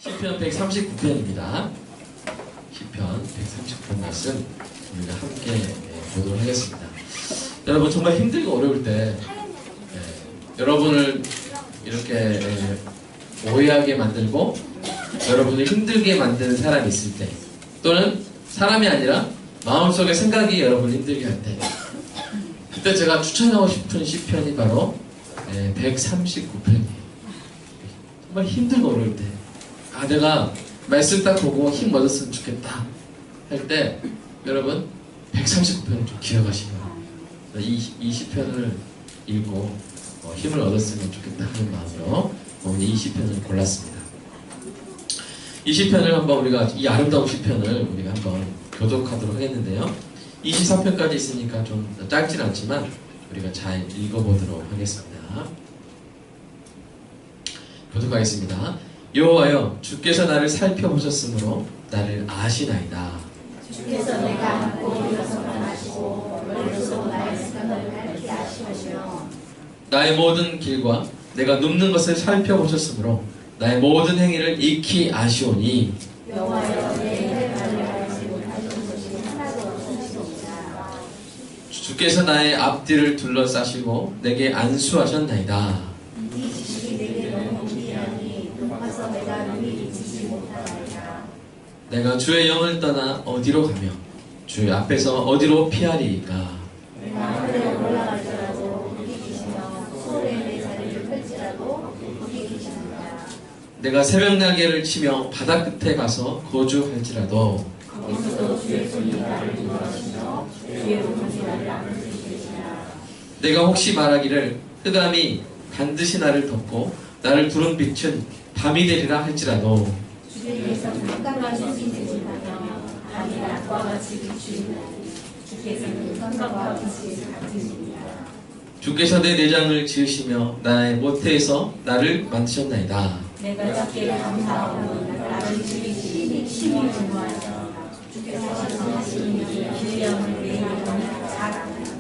시편 139편입니다. 시편 139편 말씀 우리가 함께 보도록 하겠습니다. 여러분 정말 힘들고 어려울 때 여러분을 이렇게 오해하게 만들고 여러분을 힘들게 만드는 사람이 있을 때, 또는 사람이 아니라 마음속에 생각이 여러분을 힘들게 할 때, 그때 제가 추천하고 싶은 시편이 바로 139편이에요. 정말 힘들고 어려울 때, 내가 말씀 딱 보고 힘 얻었으면 좋겠다 할 때, 여러분 139편을 좀 기억하시면 이 시편을 읽고 힘을 얻었으면 좋겠다 하는 마음으로 오늘 이 시편을 골랐습니다. 이 시편을 한번 우리가, 이 아름다운 시편을 우리가 한번 교독하도록 하겠는데요, 24편까지 있으니까 좀 짧진 않지만 우리가 잘 읽어보도록 하겠습니다. 교독하겠습니다. 여호와여, 주께서 나를 살펴보셨으므로 나를 아시나이다. 주께서 내가 안고 일어서만 아시고 멀리서 나의 생각을 밝히 아시며 나의 모든 길과 내가 눕는 것을 살펴보셨으므로 나의 모든 행위를 익히 아시오니. 여호와여, 내 발을 알지 못하는 것이 하나도 없으시옵니다. 주께서 나의 앞뒤를 둘러싸시고 내게 안수하셨나이다. 이 지식이 내게 너무 미하니 높아서 내가 능히 잊지 못하나이다. 내가 주의 영을 떠나 어디로 가며 주의 앞에서 어디로 피하리이까. 내가 하늘에 올라갈지라도 거기 계시며 수월에 내 자리를 펼지라도 거기 계십니다. 내가 새벽 날개를 치며 바다 끝에 가서 거주할지라도 거기서도 주의 손이 나를 인도하시며 주의 오른손이 나를 안으시리라. 내가 혹시 말하기를 흑암이 반드시 나를 덮고 나를 두른 빛은 밤이 되리라 할지라도 주께서는 깜깜한 빛이 되시다며 밤이 낮과 같이 비추시나니 주께서는 깜깜과 빛이 같으십니다. 주께서 내 내장을 지으시며 나의 모태에서 나를 만드셨나이다. 내가 주께 감사하오니 나를 지으시니 심히 중요하시다. 주께서 하시니 길령을 내 영혼이 잘 압니다.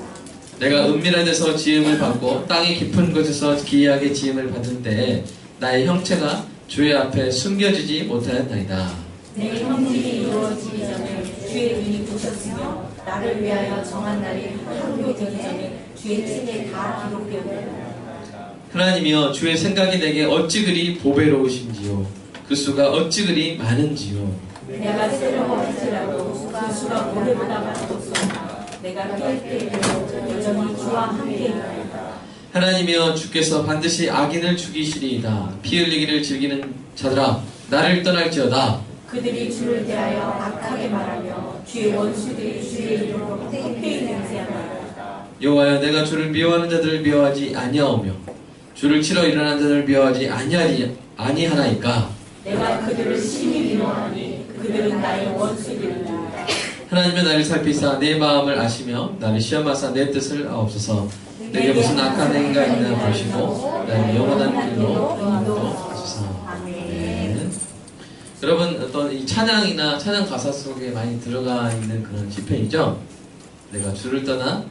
내가 은밀한 데서 지음을 받고 땅의 깊은 곳에서 기이하게 지음을 받은 때에 나의 형체가 주의 앞에 숨겨지지 못하였나이다. 내 형질이 이루어지기 전에 주의 눈이 보셨으며 나를 위하여 정한 날이 하루 되기 전에 주의 책에 다 기록되었다. 하나님이여, 주의 생각이 내게 어찌 그리 보배로우신지요, 그 수가 어찌 그리 많은지요. 내가 세려고 할지라도 그 수가 모래보다 많도소이다. 내가 피할 때에도 여전히 주와 함께이다. 하나님이여, 주께서 반드시 악인을 죽이시리이다. 피 흘리기를 즐기는 자들아, 나를 떠날지어다. 그들이 주를 대하여 악하게 말하며 주의 원수들이 주의 이름으로 헛되이 냄새하나이다. 여호와여, 내가 주를 미워하는 자들을 미워하지 아니하오며 주를 치러 일어난 자들을 미워하지 아니하나이까. 내가 그들을 심히 미워하니 그들은 나의 원수들이다. 하나님여, 나를 살피사 내 마음을 아시며 나를 시험하사 내 뜻을 아옵소서. 내게 무슨 악한 행위가 있나 보시고 나를 영원한 길로 인도하소서. 아멘. 여러분, 어떤 이 찬양이나 찬양 가사 속에 많이 들어가 있는 그런 시편이죠. 내가 주를 떠나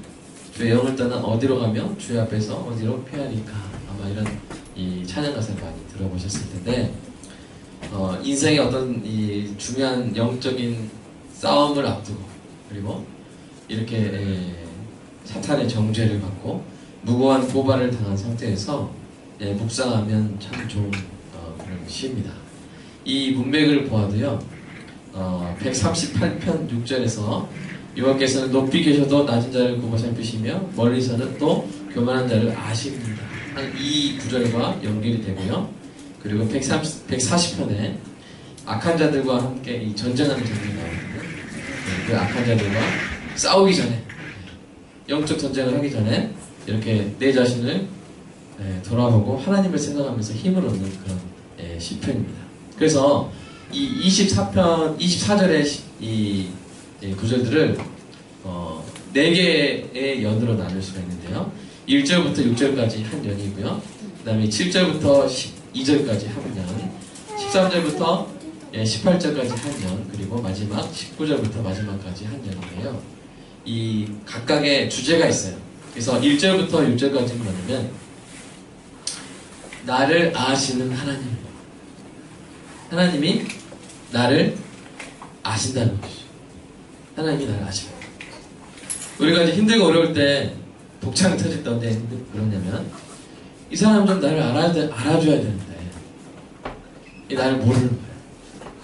주의 영을 떠나 어디로 가며 주의 앞에서 어디로 피하리까. 아마 이런 이 찬양 가사를 많이 들어보셨을 텐데, 인생의 어떤 이 중요한 영적인 싸움을 앞두고, 그리고 이렇게 사탄의 정죄를 받고 무고한 고발을 당한 상태에서 묵상하면 참 좋은 그런 시입니다. 이 문맥을 보아도요, 138편 6절에서 여호와께서는 높이 계셔도 낮은 자를 굽어 살피시며 멀리서는 또 교만한 자를 아십니다. 이 구절과 연결이 되고요. 그리고 140편에 악한 자들과 함께 이 전쟁하는 장면이 나오거든요. 그 악한 자들과 싸우기 전에, 영적 전쟁을 하기 전에 이렇게 내 자신을 돌아보고 하나님을 생각하면서 힘을 얻는 그런 시편입니다. 그래서 이 24절의 이 구절들을 4개의 연으로 나눌 수가 있는데요. 1절부터 6절까지 한 연이고요. 그 다음에 7절부터 12절까지 한 연, 13절부터 18절까지 한 연, 그리고 마지막 19절부터 마지막까지 한 연이에요. 이 각각의 주제가 있어요. 그래서 1절부터 6절까지는 뭐냐면 나를 아시는 하나님, 하나님이 나를 아신다는 것이죠. 하나님이 나를 아셔요. 우리가 이제 힘들고 어려울 때 복창이 터질 때 언제 그러냐면 이 사람 좀 나를 알아줘야 되는데 이 나를 모르는 거예요.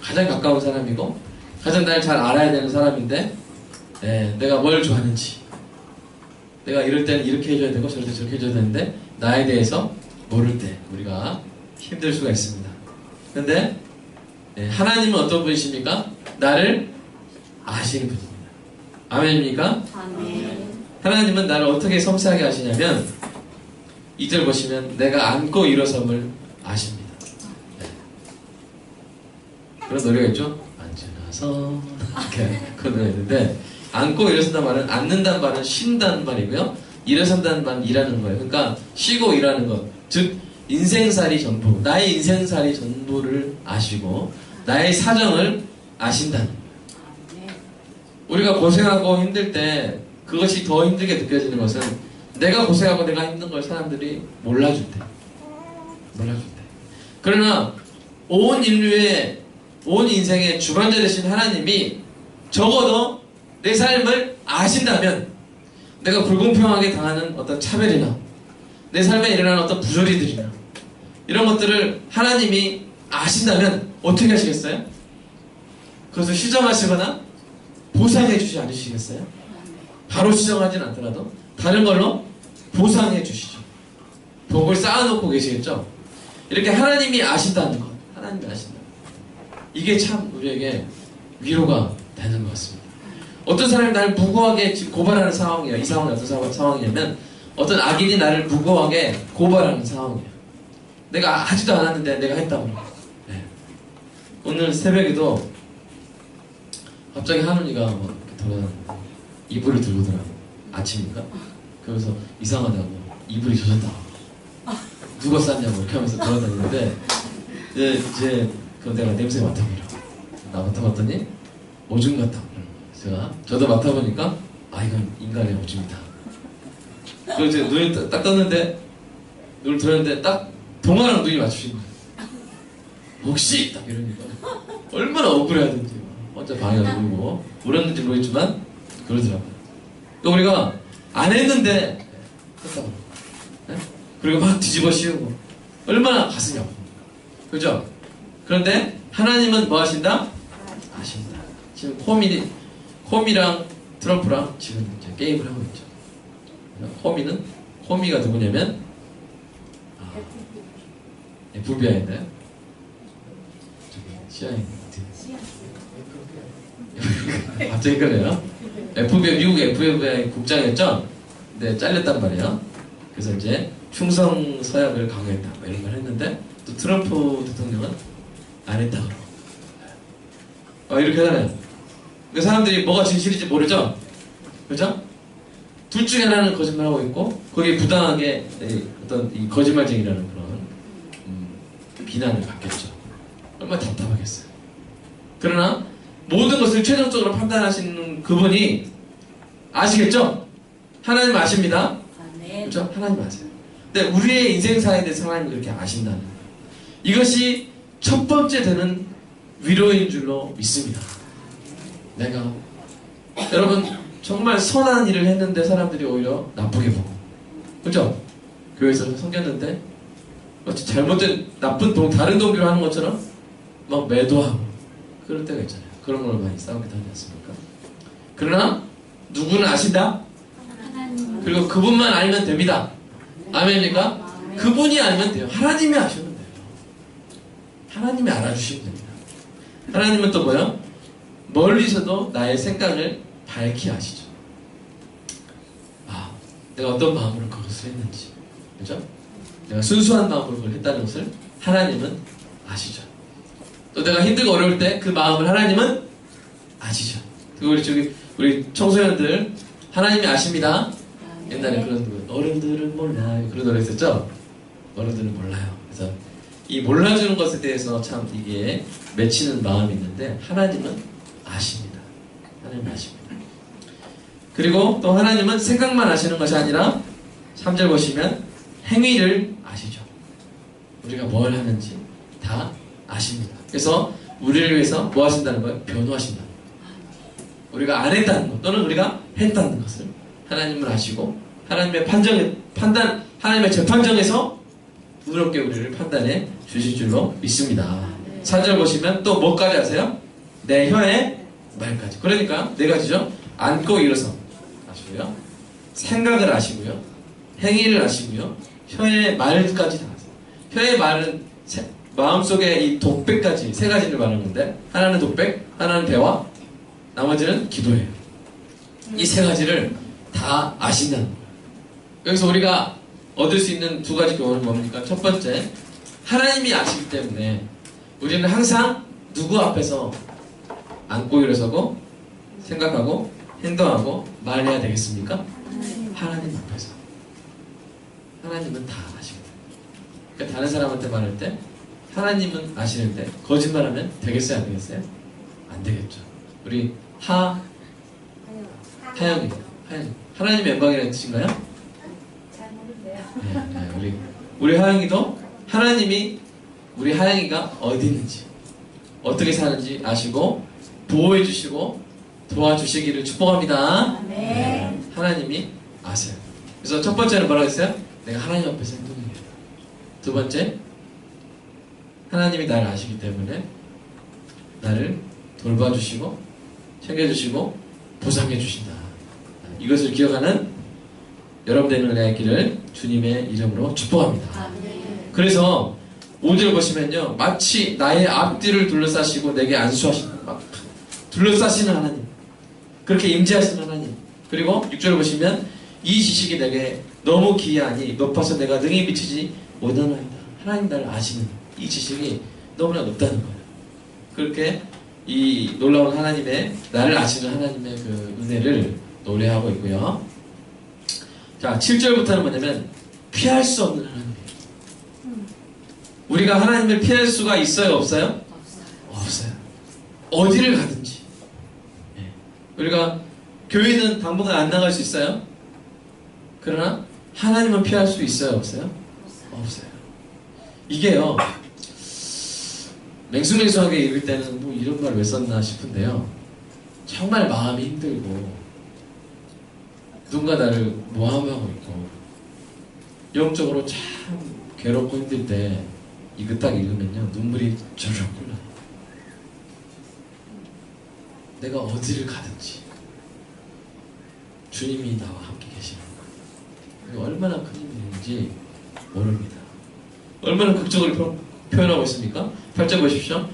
가장 가까운 사람이고 가장 날 잘 알아야 되는 사람인데 내가 뭘 좋아하는지 내가 이럴 때는 이렇게 해줘야 되고 저럴 때 저렇게 해줘야 되는데 나에 대해서 모를 때 우리가 힘들 수가 있습니다. 그런데 하나님은 어떤 분이십니까? 나를 아시는 분입니다. 아멘입니까? 아멘. 하나님은 나를 어떻게 섬세하게 아시냐면 2절 보시면 내가 앉고 일어섬을 아십니다. 네. 그런 노래가 있죠? 앉으나서 이렇게 그런 노래가 있는데 앉고 일어선다는 말은 앉는다는 말은 쉰다는 말이고요. 일어선다는 말은 일하는 거예요. 그러니까 쉬고 일하는 것. 즉 인생살이 전부 나의 인생살이 전부를 아시고 나의 사정을 아신다는 거예요. 우리가 고생하고 힘들 때 그것이 더 힘들게 느껴지는 것은 내가 고생하고 내가 힘든 걸 사람들이 몰라줄 때. 그러나 온 인류의 온 인생의 주관자 되신 하나님이 적어도 내 삶을 아신다면 내가 불공평하게 당하는 어떤 차별이나 내 삶에 일어나는 어떤 부조리들이나 이런 것들을 하나님이 아신다면 어떻게 하시겠어요? 그것을 시정하시거나 보상해 주지 않으시겠어요? 바로 시정하진 않더라도 다른 걸로 보상해 주시죠. 복을 쌓아놓고 계시겠죠? 이렇게 하나님이 아신다는 것, 하나님이 아신다. 이게 참 우리에게 위로가 되는 것 같습니다. 어떤 사람이 나를 무고하게 지금 고발하는 상황이에요. 이 상황이 어떤 상황이냐면 어떤 악인이 나를 무고하게 고발하는 상황이에요. 내가 하지도 않았는데 내가 했다고. 네. 오늘 새벽에도 갑자기 하은이가 막 이렇게 돌아다니는데 이불을 들고 더라고. 아침인가? 그래서 이상하다고 이불이 젖었다고 누가 쌌냐고 이렇게 하면서 돌아다니는데 이제 그 내가 냄새 맡아보라고 나 맡아봤더니 오줌 같다고. 저도 맡아보니까 이건 인간의 오줌이다. 그리고 이제 눈을 딱 떴는데 눈을 들었는데 딱 동화랑 눈이 맞추신 거예요. 혹시 딱 이러니까 얼마나 억울해하든지 혼자 방에 가서 울고 울었는지 모르겠지만 그러더라고요. 또 우리가 안 했는데 했다고. 네? 그리고 막 뒤집어 씌우고 얼마나 가슴이 아프고 그죠? 그런데 하나님은 뭐 하신다? 아신다. 지금 코미랑 트럼프랑 지금 이제 게임을 하고 있죠. 코미가 누구냐면 FBI인데요. CIA. 갑자기 그래요. 미국 FBI 국장이었죠? 근데 잘렸단 말이에요. 그래서 이제 충성 서약을 강요했다. 뭐 이런 걸 했는데 또 트럼프 대통령은 안 했다 그러고. 이렇게 하잖아요. 그 사람들이 뭐가 진실인지 모르죠? 그죠? 둘 중에 하나는 거짓말하고 있고 거기에 부당하게 어떤 이 거짓말쟁이라는 그런 비난을 받겠죠. 얼마나 답답하겠어요. 그러나 모든 것을 최종적으로 판단하시는 그분이 아시겠죠? 하나님 아십니다. 그렇죠? 하나님 아세요. 근데 우리의 인생사에 대해서 하나님이 그렇게 아신다는 거예요. 이것이 첫 번째 되는 위로인 줄로 믿습니다. 내가 여러분 정말 선한 일을 했는데 사람들이 오히려 나쁘게 보고 그렇죠? 교회에서 섬겼는데 잘못된 나쁜 다른 동기로 하는 것처럼 막 매도하고 그럴 때가 있잖아요. 그런 걸 많이 싸우기도 하지 않습니까? 그러나 누구는 아신다? 그리고 그분만 알면 됩니다. 아멘입니까? 그분이 알면 돼요. 하나님이 아시면 돼요. 하나님이 알아주시면 됩니다. 하나님은 또 뭐요? 멀리서도 나의 생각을 밝히 아시죠. 내가 어떤 마음으로 그것을 했는지, 그죠? 내가 순수한 마음으로 그걸 했다는 것을 하나님은 아시죠. 또 내가 힘들고 어려울 때 그 마음을 하나님은 아시죠. 그리고 우리 청소년들 하나님이 아십니다. 옛날에 그런 노래, 어른들은 몰라요. 그런 노래 있었죠? 어른들은 몰라요. 그래서 이 몰라주는 것에 대해서 참 이게 맺히는 마음이 있는데 하나님은 아십니다. 하나님 아십니다. 그리고 또 하나님은 생각만 아시는 것이 아니라 3절 보시면 행위를 아시죠. 우리가 뭘 하는지 다 아십니다. 그래서 우리를 위해서 뭐 하신다는 거예요? 변호하신다. 우리가 안 했다는 것 또는 우리가 했다는 것을 하나님은 아시고 하나님의 판단, 하나님의 재판정에서 부드럽게 우리를 판단해 주실 줄로 믿습니다. 4절 보시면 또 뭐까지 하세요? 내 혀의 말까지. 그러니까 네 가지죠. 앉고 일어서 아시고요. 생각을 아시고요. 행위를 아시고요. 혀의 말까지 다 아세요. 혀의 말은 마음속에 이 독백까지 세 가지를 말하는 건데 하나는 독백, 하나는 대화, 나머지는 기도예요. 이 세 가지를 다 아신다는 거예요. 여기서 우리가 얻을 수 있는 두 가지 교훈은 뭡니까? 첫 번째, 하나님이 아시기 때문에 우리는 항상 누구 앞에서 앉고 일어서고 생각하고 행동하고 말해야 되겠습니까? 하나님 앞에서. 하나님은 다 아시거든요. 그러니까 다른 사람한테 말할 때 하나님은 아시는데 거짓말하면 되겠어요? 안 되겠어요? 안 되겠죠. 우리 하영이 하나님의 영광이라는 뜻인가요? 잘 모르는데요. 네, 우리 하영이도 하나님이 우리 하영이가 어디 있는지 어떻게 사는지 아시고 보호해 주시고 도와주시기를 축복합니다. 네. 하나님이 아세요. 그래서 첫 번째는 뭐라고 했어요? 내가 하나님 앞에서 행동해야 돼. 두 번째, 하나님이 나를 아시기 때문에 나를 돌봐주시고 챙겨주시고 보상해 주신다. 이것을 기억하는 여러분들의 은혜가 있기를 주님의 이름으로 축복합니다. 그래서 5절 보시면요, 마치 나의 앞뒤를 둘러싸시고 내게 안수하시는, 막 둘러싸시는 하나님, 그렇게 임재하시는 하나님. 그리고 6절 보시면 이 지식이 내게 너무 기이하니 높아서 내가 능히 미치지 못하나이다. 하나님 나를 아시는 이 지식이 너무나 높다는 거예요. 그렇게 이 놀라운 하나님의, 나를 아시는 하나님의 그 은혜를 노래하고 있고요. 자, 7절부터는 뭐냐면 피할 수 없는 하나님이에요. 우리가 하나님을 피할 수가 있어요? 없어요? 없어요. 어디를 가든지. 네. 우리가 교회는 당분간 안 나갈 수 있어요? 그러나 하나님은 피할 수 있어요? 없어요? 없어요. 이게요, 맹숭맹숭하게 읽을 때는 뭐 이런 말 왜 썼나 싶은데요, 정말 마음이 힘들고 누군가 나를 모함하고 있고 영적으로 참 괴롭고 힘들 때 이거 딱 읽으면요 눈물이 절절 흘러요. 내가 어디를 가든지 주님이 나와 함께 계시는 거예요. 얼마나 큰 힘인지 모릅니다. 얼마나 극적으로 표현하고 있습니까? 8절 보십시오.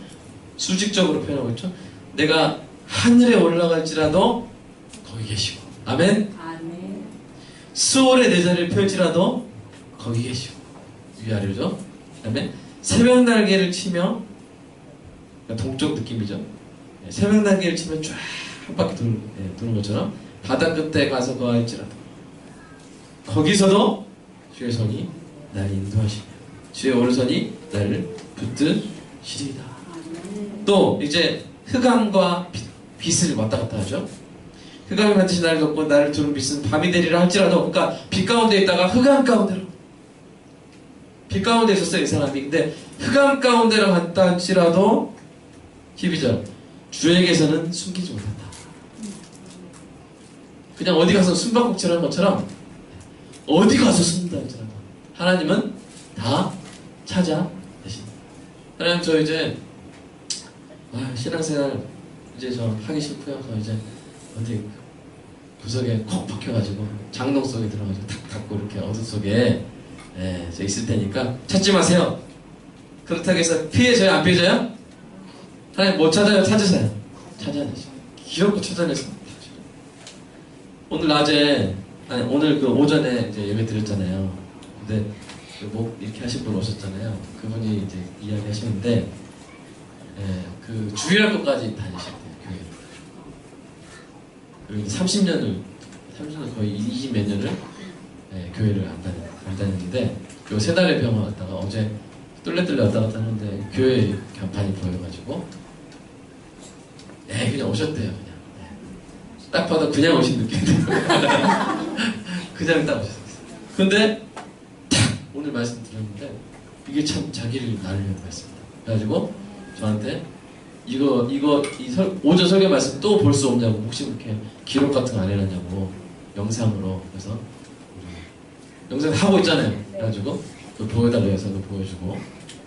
수직적으로 표현하고 있죠. 내가 하늘에 올라갈지라도 거기 계시고, 아멘. 아멘. 수월의 내 자리를 펼지라도 거기 계시고, 위아래죠. 그다음에 새벽 날개를 치며, 그러니까 동쪽 느낌이죠. 새벽 날개를 치며 쫙 한 바퀴 도는 것처럼 바다 끝에 가서 거할지라도 거기서도 주의 손이 나를 인도하시며 주의 오른손이 나를 붙드시리이다. 또 이제 흑암과 빛을 왔다 갔다 하죠. 흑암이 반드시 나를 덮고 나를 두른 빛은 밤이 되리라 할지라도, 그러니까 빛 가운데 있다가 흑암 가운데로, 빛 가운데 있었어요 이 사람이. 근데 흑암 가운데로 갔다 할지라도 12절 주에게서는 숨기지 못한다. 그냥 어디 가서 숨바꼭질하는 것처럼 어디 가서 숨는다 할지라도 하나님은 다 찾아내신다. 하나님, 저 이제 신앙생활 이제 저 하기 싫고요. 저 이제 어디 구석에 콕 박혀가지고 장롱 속에 들어가지고 탁 닫고 이렇게 어둠 속에 저 있을 테니까 찾지 마세요. 그렇다고 해서 피해져요? 안 피해져요? 하나님 못 찾아요? 찾으세요. 찾아내죠. 귀엽고 찾아내서. 오늘 낮에, 아니 오늘 그 오전에 이제 예배 드렸잖아요. 근데 뭐 이렇게 하신 분 오셨잖아요. 그분이 이제 이야기 하시는데, 그 주일학교까지 다니셨대요, 교회. 그리고 30년을 거의 20 몇 년을 교회를 안 다녔는데, 요 세 달의 병원 갔다가 어제 뚫레뚫레 왔다 갔다 하는데 교회 간판이 보여가지고 그냥 오셨대요. 그냥 딱 봐도 그냥 오신 느낌. 그냥 딱 오셨어요. 근데 딱 오늘 말씀 드렸는데 이게 참 자기를 나누려고 했습니다. 그래가지고 저한테 이 오전 설교 말씀 또 볼 수 없냐고, 혹시 이렇게 기록 같은 거 안 해놨냐고, 영상으로. 그래서 영상 하고 있잖아요. 그래가지고 그거 보여달라고 해서 그거 보여주고,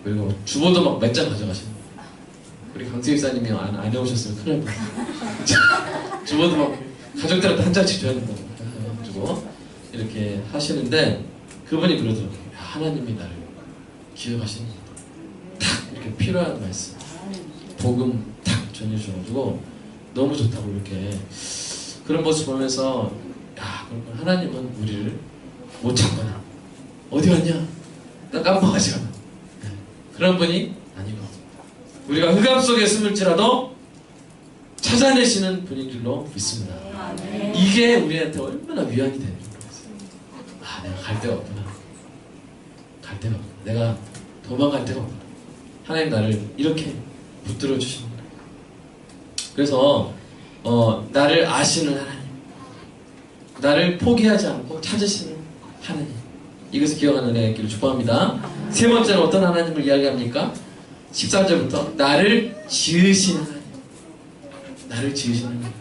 그리고 주보도 막 몇 장 가져가시는 거예요. 우리 강수 집사님이 안 해오셨으면 큰일 날 뻔했어요. 주보도 막 가족들한테 한 장씩 줘야 된다고 해가지고 이렇게 하시는데, 그분이 그러더라고요. 하나님이 나를 기억하시는 거다. 탁 이렇게 필요한 말씀, 복음 탁 전해주셔가지고 너무 좋다고 이렇게 그런 모습 보면서, 야, 그러면 하나님은 우리를 못 찾거나 어디 갔냐? 나 깜빡하시거나 그런 분이 아니고, 우리가 흑암 속에 숨을지라도 찾아내시는 분인 줄로 믿습니다. 이게 우리한테 얼마나 위안이 되는 거겠어요. 아, 내가 갈 데가 없구나. 갈 데가 없구나. 내가 도망갈 데가 없구나. 하나님 나를 이렇게 붙들어 주시는구나. 그래서 나를 아시는 하나님, 나를 포기하지 않고 찾으시는 하나님, 이것을 기억하는 은혜가 있기를 축복합니다. 세 번째는 어떤 하나님을 이야기합니까? 13절부터 나를 지으시는 하나님, 나를 지으시는 하나님.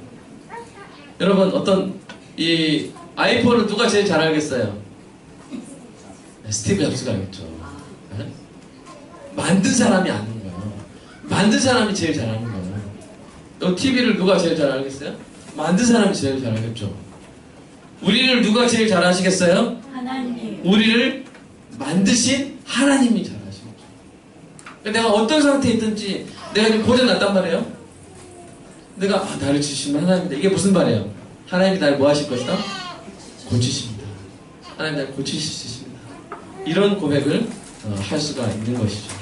여러분, 어떤 이 아이폰을 누가 제일 잘 알겠어요? 스티브 잡스가 알겠죠. 네? 만든 사람이 아는 거예요. 만든 사람이 제일 잘 아는 거예요. 또 TV를 누가 제일 잘 알겠어요? 만든 사람이 제일 잘 알겠죠. 우리를 누가 제일 잘 아시겠어요? 하나님. 우리를 만드신 하나님이 잘 아시겠죠. 내가 어떤 상태에 있든지 내가 지금 고장났단 말이에요. 내가 나를 지으시는 하나님이다. 이게 무슨 말이에요? 하나님이 나를 뭐 하실 것이다? 고치십니다. 하나님 나를 고치실 수 있습니다. 이런 고백을 할 수가 있는 것이죠.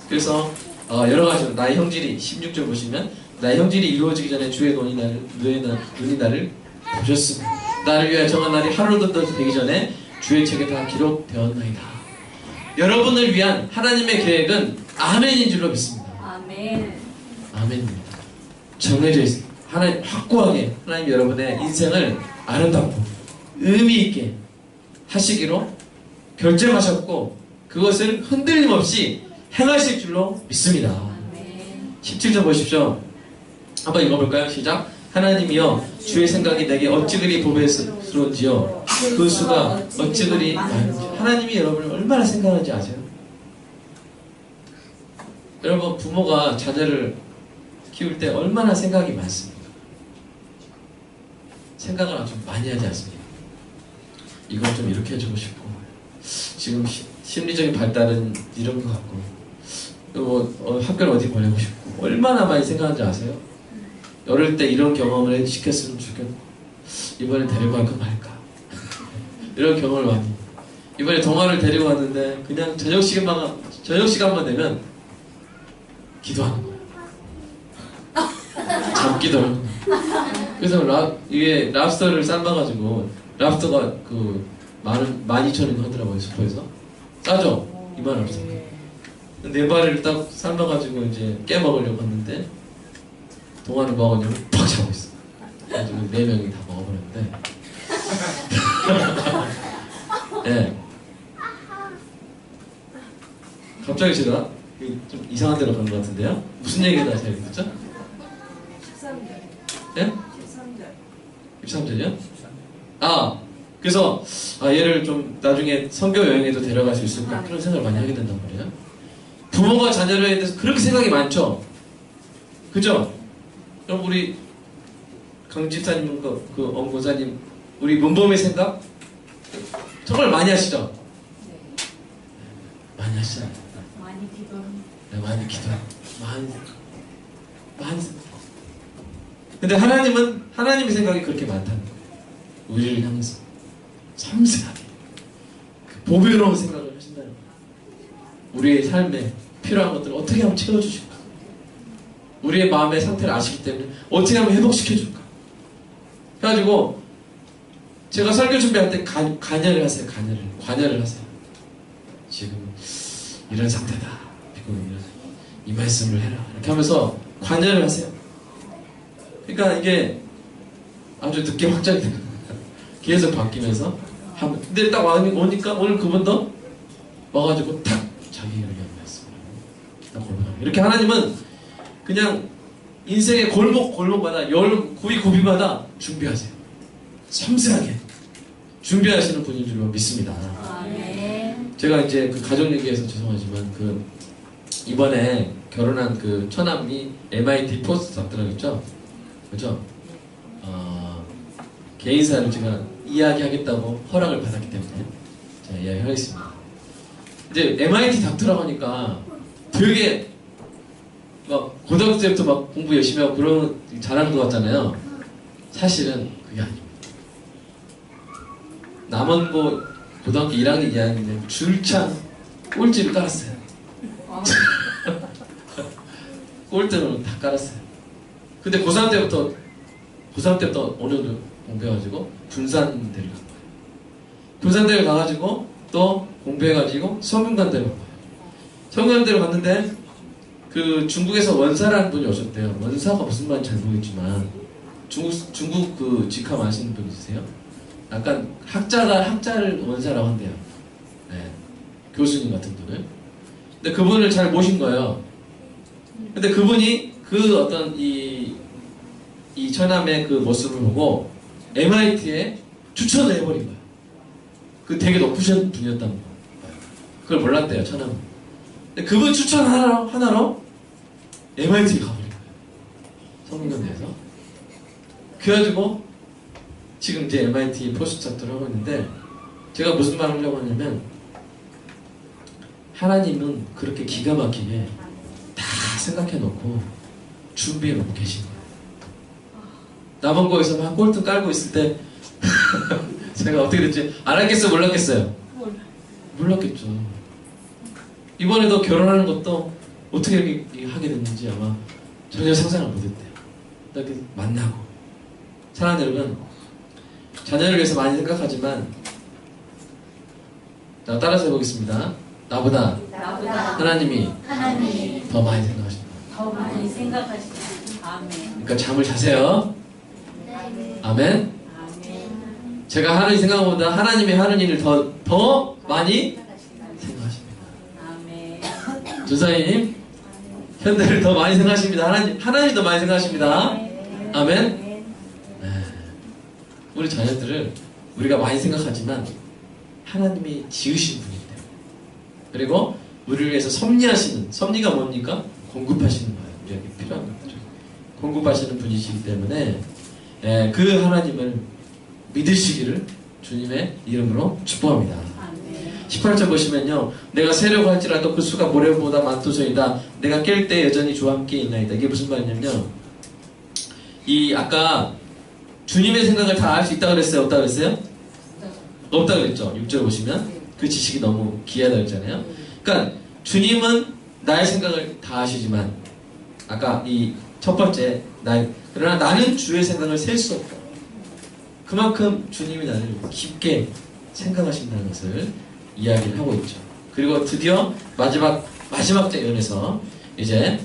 그래서 여러 가지로 나의 형질이 16절 보시면, 나의 형질이 이루어지기 전에 주의 눈이 나를 보셨습니다. 나를 위하여 정한 날이 하루도 되기 전에 주의 책에 다 기록되었나이다. 여러분을 위한 하나님의 계획은 아멘인 줄로 믿습니다. 아멘. 아멘입니다. 정해져 있습니다. 하나님 확고하게 하나님 여러분의 인생을 아름답고 의미 있게 하시기로 결정하셨고, 그것을 흔들림 없이 행하실 줄로 믿습니다. 아멘. 17절 보십시오. 한번 읽어볼까요? 시작. 하나님이여, 주의 생각이 내게 어찌 그리 보배스러운지요, 그 수가 어찌 그리 많은지. 하나님이 여러분을 얼마나 생각하는지 아세요? 여러분, 부모가 자녀를 키울 때 얼마나 생각이 많습니까? 생각을 아주 많이 하지 않습니까? 이건 좀 이렇게 해주고 싶고, 지금 심리적인 발달은 이런 것 같고, 또 학교를 어디 보내고 싶고, 얼마나 많이 생각하는지 아세요? 어릴 때 이런 경험을 시켰으면 좋겠고, 이번에 데리고 갈까 말까, 이런 경험을 많이. 이번에 동화를 데리고 왔는데 그냥 저녁 시간만 되면 기도하는 거예요. 잡기도 하고. 그래서 이게 랍스터를 삶아가지고, 랍스터가 그 12,000원 하더라고요, 슈퍼에서. 싸죠? 2만 원. 4마리를 딱 삶아가지고 이제 깨먹으려고 했는데, 동화는 먹었냐면 팍 자고 있어. 그래가지고 4명이 다 먹어버렸는데. 네. 갑자기 제가 좀 이상한 데로 간 것 같은데요? 무슨 얘기가 잘 듣죠? 13절. 예? 13절. 13절이요? 그래서 얘를 좀 나중에 선교 여행에도 데려갈 수 있을까, 그런 생각을 많이 하게 된단 말이에요. 부모가 자녀에 대해서 그렇게 생각이 많죠? 그죠? 그럼 우리 강집사님, 그 엄고사님, 우리 문범의 생각 정말 많이 하시죠? 네. 많이 하시잖아요. 많이 기도합니다. 네, 많이 기도하고 많이. 근데 하나님은, 하나님의 생각이 그렇게 많다는 거예요. 우리를 향해서 섬세하게 그 보배로운 생각을 하신다는 거예요. 우리의 삶에 필요한 것들을 어떻게 하면 채워주실까, 우리의 마음의 상태를 아시기 때문에 어떻게 하면 회복시켜줄까 해가지고, 제가 설교 준비할 때 관여를 하세요. 관여를 하세요. 지금 이런 상태다, 이 말씀을 해라, 이렇게 하면서 관여를 하세요. 그러니까 이게 아주 늦게 확장이 되는 거예요. 계속 바뀌면서 하면. 근데 딱 오니까 오늘 그분도 와가지고 탁 자기 의견 말씀을 나 고백합니다. 이렇게 하나님은 그냥 인생의 골목마다 고비마다 준비하세요. 섬세하게 준비하시는 분인 줄 믿습니다. 아멘. 제가 이제 그 가족 얘기해서 죄송하지만 그 이번에 결혼한 그 처남이 MIT 포스트 닥터라겠죠? 그죠? 개인사를 제가 이야기하겠다고 허락을 받았기 때문에 제가 이야기하겠습니다. 이제 MIT 닥터라고 하니까 되게 막 고등학교 때부터 막 공부 열심히 하고 그런 잘하는 것 같잖아요. 사실은 그게 아닙니다. 남원고 고등학교 1학년 2학년인데 줄창 꼴찌를 깔았어요. 꼴등을 다 깔았어요. 근데 고3 때부터 어느 정도 공부해가지고 군산대를 간 거예요. 군산대를 가가지고 또 공부해가지고 성균관대를 간 거예요. 성균관대를 갔는데 그 중국에서 원사라는 분이 오셨대요. 원사가 무슨 말인지 잘 모르겠지만 중국 그 직함 아시는 분 있으세요? 약간 학자를 원사라고 한대요. 네. 교수님 같은 분을. 근데 그분을 잘 모신 거예요. 근데 그분이 그 어떤 이 처남의 그 모습을 보고 MIT에 추천을 해버린 거예요. 그 되게 높으신 분이었단 거예요. 그걸 몰랐대요, 처남은. 근데 그분 추천 하나로 MIT에 가버린 거예요. 성균관대에서. 그래가지고 지금 이제 MIT 포스트닥터를 하고 있는데 제가 무슨 말 하려고 하냐면 하나님은 그렇게 기가 막히게 다 생각해놓고 준비해놓고 계신 거예요. 남원고에서 막 꼴등 깔고 있을 때 제가 어떻게 됐지? 알았겠어요? 몰랐겠어요? 몰랐겠죠. 이번에도 결혼하는 것도 어떻게 이렇게 하게 됐는지 아마 전혀 상상을 못했대요. 이렇게 만나고 사랑하는 여러분, 자녀를 위해서 많이 생각하지만 자, 따라서 해보겠습니다. 나보다 하나님이 더 많이 생각하십니다. 더 많이 생각하시죠. 아멘. 그러니까 잠을 자세요. 아멘. 아멘. 제가 하는 생각보다 하나님이 하는 일을 더 많이 생각하십니다. 아멘. 조사님, 현대를 더 많이 생각하십니다. 하나님 더 많이 생각하십니다. 아멘. 네. 우리 자녀들을 우리가 많이 생각하지만 하나님이 지으신 분이기 때문에, 그리고 우리를 위해서 섭리가 뭡니까? 공급하시는 거예요. 우리에게 필요한 것들 공급하시는 분이시기 때문에 그 하나님을 믿으시기를 주님의 이름으로 축복합니다. 아멘. 18절 보시면요, 내가 세려고 할지라도 그 수가 모래보다 많도소이다. 내가 깰 때 여전히 주와 함께 있나이다. 이게 무슨 말이냐면요, 이 아까 주님의 생각을 다 알 수 있다고 그랬어요? 없다고 그랬어요? 없다고 그랬죠. 6절 보시면 그 지식이 너무 귀하다고 했잖아요. 그러니까 주님은 나의 생각을 다 아시지만, 아까 이 첫 번째 그러나 나는 주의 생각을 셀 수 없다. 그만큼 주님이 나를 깊게 생각하신다는 것을 이야기를 하고 있죠. 그리고 드디어 마지막 장면에서 이제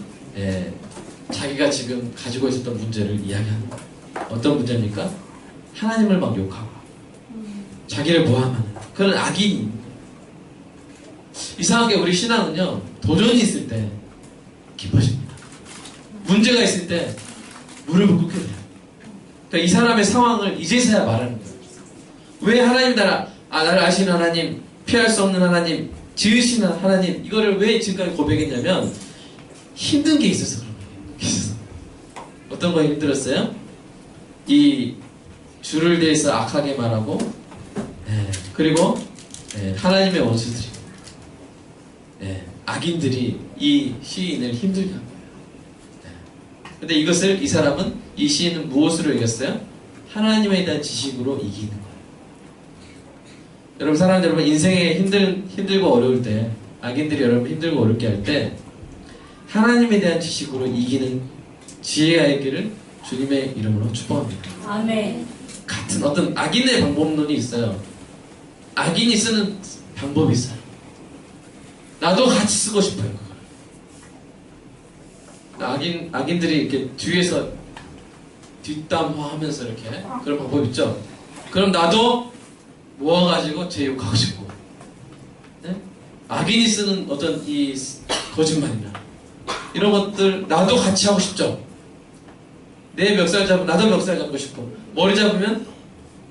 자기가 지금 가지고 있었던 문제를 이야기하는 거예요. 어떤 문제입니까? 하나님을 막 욕하고 자기를 모함하는 그런 악인입니다. 이상하게 우리 신앙은요, 도전이 있을 때 기뻐집니다. 문제가 있을 때 무릎을 꿇게 돼요. 그러니까 이 사람의 상황을 이제서야 말하는 거예요. 왜 하나님 나를 아시는 하나님, 피할 수 없는 하나님, 지으시는 하나님, 이거를 왜 지금까지 고백했냐면 힘든 게 있어서 그런 거예요. 어떤 거 힘들었어요? 이 주를 대해서 악하게 말하고, 그리고 하나님의 원수들이, 악인들이 이 시인을 힘들게 한 거예요. 근데 이 사람은, 이 시인은 무엇으로 이겼어요? 하나님에 대한 지식으로 이기는 거예요. 여러분, 사랑하는 여러분, 인생에 힘들고 어려울 때, 악인들이 여러분 힘들고 어렵게 할 때 하나님에 대한 지식으로 이기는 지혜가 있기를 주님의 이름으로 축복합니다. 아멘. 같은 어떤 악인의 방법론이 있어요. 악인이 쓰는 방법이 있어요. 나도 같이 쓰고 싶어요. 악인들이 이렇게 뒤에서 뒷담화하면서 이렇게 그런 방법 있죠. 그럼 나도 모아가지고 제 욕하고 싶고, 악인이 쓰는 어떤 이 거짓말이나 이런 것들 나도 같이 하고 싶죠. 내 멱살 잡으면 나도 멱살 잡고 싶고, 머리 잡으면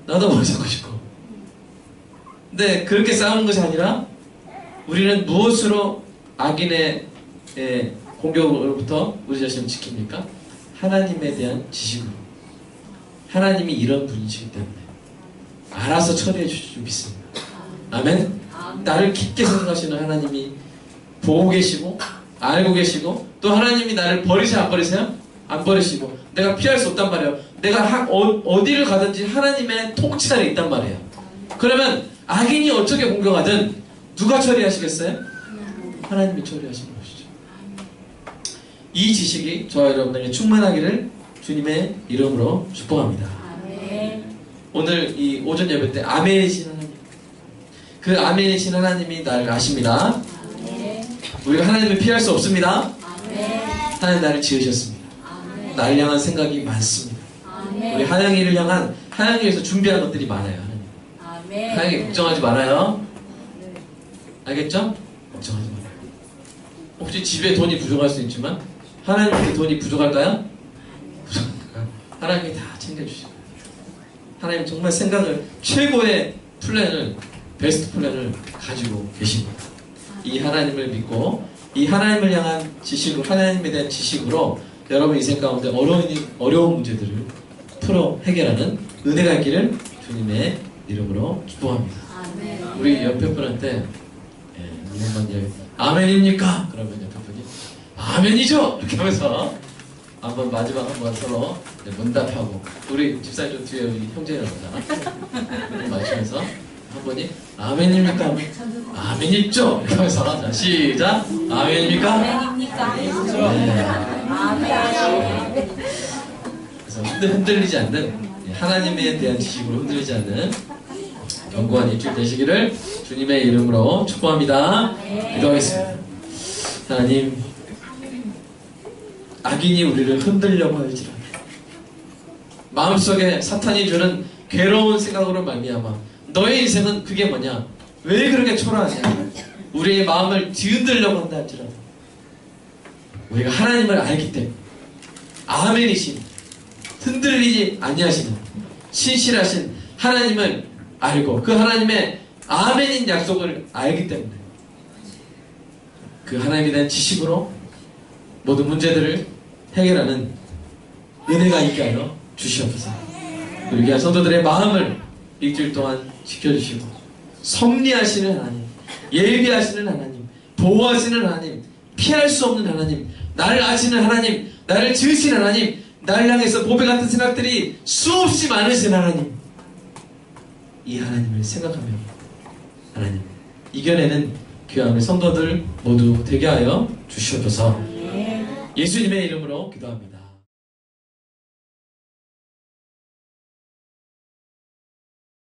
나도 머리 잡고 싶고. 근데 그렇게 싸우는 것이 아니라 우리는 무엇으로 악인의 공격으로부터 우리 자신을 지킵니까? 하나님에 대한 지식으로. 하나님이 이런 분이시기 때문에 알아서 처리해 주실 줄 믿습니다. 아멘? 나를 깊게 생각하시는 하나님이 보고 계시고 알고 계시고, 또 하나님이 나를 버리세요 안 버리세요? 안 버리시고, 내가 피할 수 없단 말이에요. 내가 어디를 가든지 하나님의 통치 아래 있단 말이에요. 그러면 악인이 어떻게 공격하든 누가 처리하시겠어요? 하나님이 처리하시는 것이죠. 이 지식이 저와 여러분에게 충만하기를 주님의 이름으로 축복합니다. 오늘 이 오전 예배 때 아멘이신 하나님, 그 아멘이신 하나님이 나를 아십니다. 우리가 하나님을 피할 수 없습니다. 하나님 나를 지으셨습니다. 나를 향한 생각이 많습니다. 우리 하영이를 향한, 하영이에서 준비한 것들이 많아요. 하영이 걱정하지 말아요. 알겠죠? 걱정하지 말아요. 혹시 집에 돈이 부족할 수 있지만 하나님께 돈이 부족할까요? 부족할까요? 하나님이 다 챙겨주실 거예요. 하나님 정말 생각을, 최고의 플랜을, 베스트 플랜을 가지고 계십니다. 이 하나님을 믿고 이 하나님을 향한 지식으로, 하나님에 대한 지식으로 여러분 인생 가운데 어려운 문제들을 풀어 해결하는 은혜가 있기를 주님의 이름으로 축복합니다. 우리 옆에 분한테 한번 이야기, 아멘입니까? 그러면 옆에 분이 아멘이죠! 이렇게 하면서 한번 마지막 한번 서로 문답하고, 우리 집사님 좀 뒤에 우리 형제라고 하잖아. 마시면서 한 분이 아멘입니까? 하면 아멘입죠? 이렇게 하면서, 자 시작! 아멘입니까? 아멘입니까? 네. 아멘. 그래서 흔들리지 않는, 하나님에 대한 지식으로 흔들리지 않는 견고한 일주일 되시기를 주님의 이름으로 축복합니다. 기도하겠습니다. 하나님, 악인이 우리를 흔들려고 할지라도, 마음속에 사탄이 주는 괴로운 생각으로 말미암아 너의 인생은 그게 뭐냐, 왜 그렇게 초라하냐, 우리의 마음을 뒤흔들려고 한다 할지라도 우리가 하나님을 알기 때문에, 아멘이신, 흔들리지 아니하시는 신실하신 하나님을 알고 그 하나님의 아멘인 약속을 알기 때문에 그 하나님에 대한 지식으로 모든 문제들을 해결하는 은혜가 있게 하여 주시옵소서. 우리 귀한 성도들의 마음을 일주일 동안 지켜주시고, 섭리하시는 하나님, 예비하시는 하나님, 보호하시는 하나님, 피할 수 없는 하나님, 나를 아시는 하나님, 나를 지으신 하나님, 나를 향해서 보배 같은 생각들이 수없이 많으신 하나님, 이 하나님을 생각하며 하나님 이겨내는 귀한 성도들 모두 되게 하여 주시옵소서. 예수님의 이름으로 기도합니다.